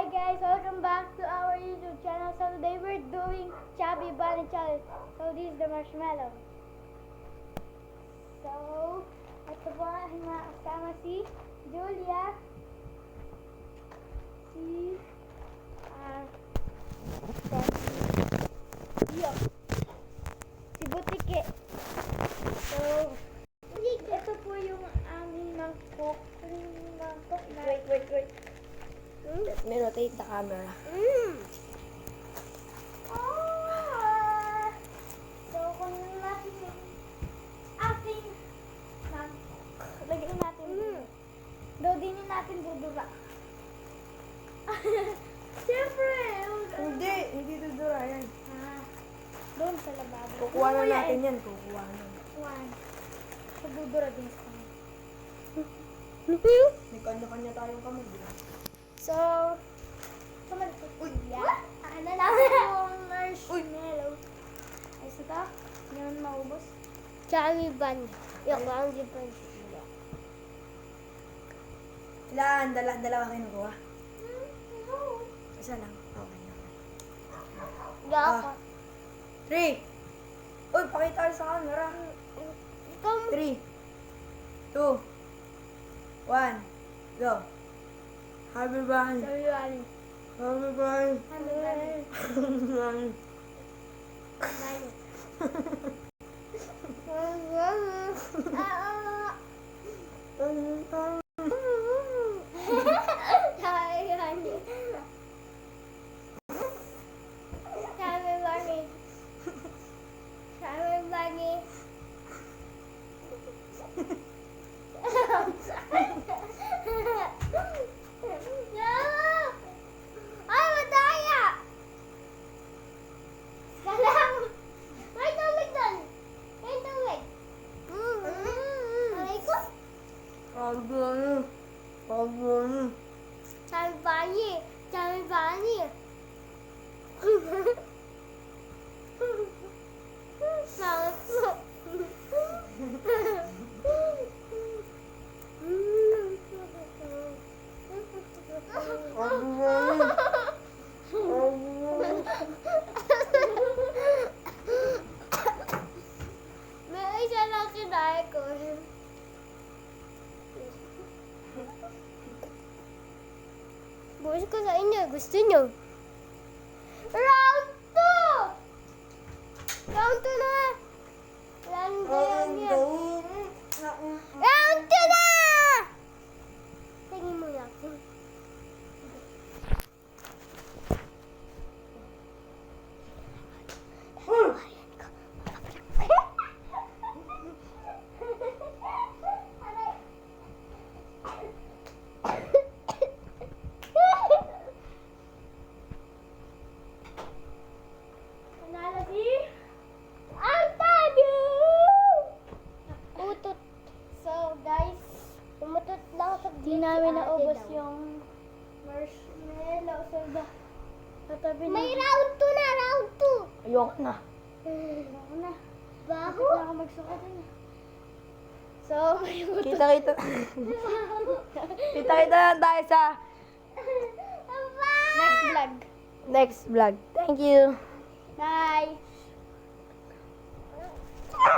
Hi guys, welcome back to our YouTube channel. So today we're doing Chubby Bunny Challenge. So this is the marshmallow. So, ito po ang mga kasama si Julia, si Yo, si Butike. So, ito po yung aming mangkok. Wait. Let me rotate the camera. So, kung natin yung ating mangkok, lagyan natin daw din natin dudura. Siyempre! Hindi dudura yan. Doon sa lababo. Kukuha na natin yan. Kukuha na. One. So, dudura din sa kanya. May kanya-kanya tayong kamay. So, sumalit. Uy! Ano lang yung marshmallow. Ay, so ito? Hindi naman maubos. Chubby Bunny. Yung ang difference. Ilan? Dalawa kinukuha? Isa lang. Okay na. Gaka. 3. Uy, pakita ka sa camera. 3, 2, 1, go. Happy Bunny. Chubby Bunny. Happy Bunny. Chubby Bunny. Bunny. Chubby Bunny. May isa lang kinain ko. Bukas ko sa inyo. Gusto nyo? Round 2! Round 2 na! Round 2 yan. Round 2 na! Tingin mo lang. Di namin naubos yung marshmallow. So, tatabi na. May round 2 na! Round 2! Ayoko na. Ayoko na. Bago? Bakit na ako magsukat na. So, may buto. Kita-kita. Kita-kita na tayo sa Next vlog. next vlog. Thank you. Bye!